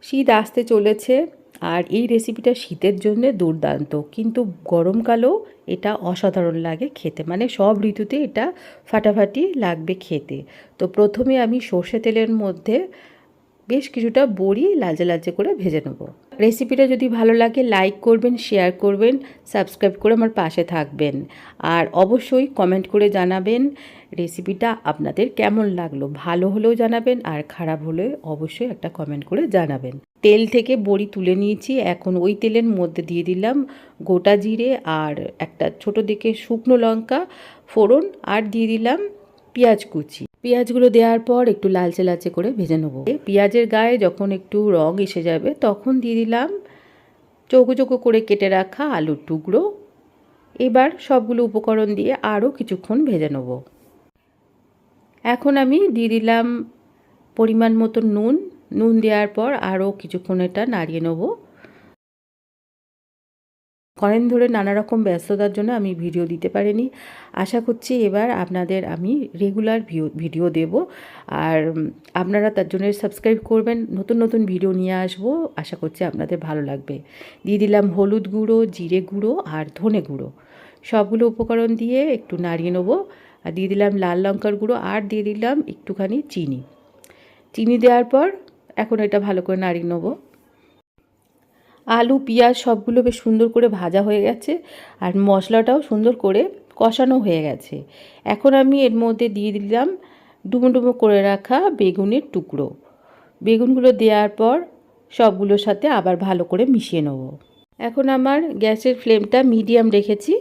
শীত আসতে চলেছে আর এই রেসিপিটা শীতের জন্য দুর্দান্ত, কিন্তু গরমকালেও এটা অসাধারণ লাগে খেতে, মানে সব ঋতুতে এটা ফাটাফাটি লাগবে খেতে। তো প্রথমে আমি সর্ষে তেলের মধ্যে বেশ কিছুটা বড়ি লালচে লালচে করে ভেজে নেব। রেসিপিটা যদি ভালো লাগে লাইক করবেন, শেয়ার করবেন, সাবস্ক্রাইব করে আমার পাশে থাকবেন, আর অবশ্যই কমেন্ট করে জানাবেন রেসিপিটা আপনাদের কেমন লাগলো। ভালো হলেও জানাবেন আর খারাপ হলে অবশ্যই একটা কমেন্ট করে জানাবেন। তেল থেকে বড়ি তুলে নিয়েছি, এখন ওই তেলের মধ্যে দিয়ে দিলাম গোটা জিরে আর একটা ছোট দিকে শুকনো লঙ্কা ফোড়ন, আর দিয়ে দিলাম পেঁয়াজ কুচি। পেঁয়াজগুলো দেওয়ার পর একটু লালচে লালচে করে ভেজে নেবো। পেঁয়াজের গায়ে যখন একটু রং এসে যাবে তখন দিয়ে দিলাম চৌকো চৌকো করে কেটে রাখা আলুর টুকরো। এবার সবগুলো উপকরণ দিয়ে আরও কিছুক্ষণ ভেজে নেব। এখন আমি দিয়ে দিলাম পরিমাণ মতো নুন দেওয়ার পর আরও কিছুক্ষণ এটা নাড়িয়ে নেব। কয়েন ধরে নানা রকম ব্যস্ততার জন্য আমি ভিডিও দিতে পারিনি। আশা করছি এবার আপনাদের আমি রেগুলার ভিডিও দেব, আর আপনারা তার জন্য সাবস্ক্রাইব করবেন। নতুন নতুন ভিডিও নিয়ে আসবো, আশা করছি আপনাদের ভালো লাগবে। দিয়ে দিলাম হলুদ গুঁড়ো, জিরে গুঁড়ো আর ধনে গুঁড়ো। সবগুলো উপকরণ দিয়ে একটু নাড়িয়ে নেবো। আর দিয়ে দিলাম লাল লঙ্কার গুঁড়ো, আর দিয়ে দিলাম একটুখানি চিনি দেওয়ার পর এখন এটা ভালো করে নাড়িয়ে নেবো। আলু পেঁয়াজ সবগুলো বেশ সুন্দর করে ভাজা হয়ে গেছে, আর মশলাটাও সুন্দর করে কষানো হয়ে গেছে। এখন আমি এর মধ্যে দিয়ে দিলাম ডুমো ডুমো করে রাখা বেগুনের টুকরো। বেগুনগুলো দেওয়ার পর সবগুলোর সাথে আবার ভালো করে মিশিয়ে নেব। এখন আমার গ্যাসের ফ্লেমটা মিডিয়াম রেখেছি।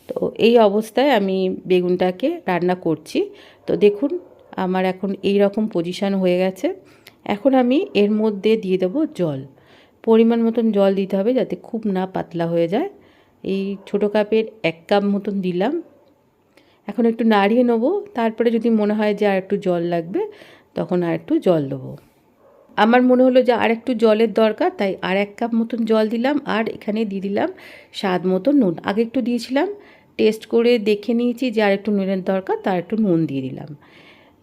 তো এই অবস্থায় আমি বেগুনটাকে রান্না করছি। তো দেখুন আমার এখন এই রকম পজিশান হয়ে গেছে। এখন আমি এর মধ্যে দিয়ে দেবো জল। পরিমাণ মতন জল দিতে হবে যাতে খুব না পাতলা হয়ে যায়। এই ছোটো কাপের 1 কাপ মতন দিলাম। এখন একটু নাড়িয়ে নেব, তারপরে যদি মনে হয় যে আর একটু জল লাগবে তখন আর একটু জল দেবো। আমার মনে হলো যে আর একটু জলের দরকার, তাই আর 1 কাপ মতন জল দিলাম, আর এখানে দিয়ে দিলাম স্বাদ মতো নুন। আগে একটু দিয়েছিলাম, টেস্ট করে দেখে নিয়েছি যে আর একটু নুনের দরকার, তার একটু নুন দিয়ে দিলাম।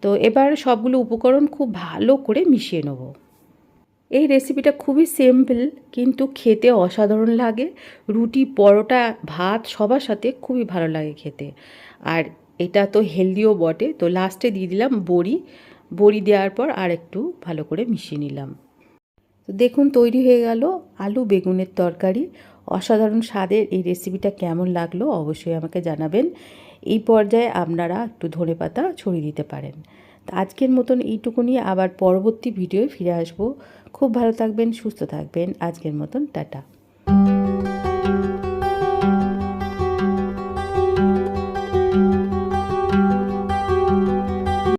তো এবার সবগুলো উপকরণ খুব ভালো করে মিশিয়ে নেব। এই রেসিপিটা খুবই সিম্পল, কিন্তু খেতে অসাধারণ লাগে। রুটি, পরোটা, ভাত সবার সাথে খুবই ভালো লাগে খেতে, আর এটা তো হেলদিও বটে। তো লাস্টে দিয়ে দিলাম বড়ি দেওয়ার পর আর একটু ভালো করে মিশিয়ে নিলাম। তো দেখুন তৈরি হয়ে গেল আলু বেগুনের তরকারি। অসাধারণ স্বাদের এই রেসিপিটা কেমন লাগলো অবশ্যই আমাকে জানাবেন। এই পর্যায়ে আপনারা একটু ধনেপাতা ছড়িয়ে দিতে পারেন। তো আজকের মতন এইটুকুনি, আবার পরবর্তী ভিডিওয়ে ফিরে আসবো। খুব ভালো থাকবেন, সুস্থ থাকবেন। আজকের মতন টাটা।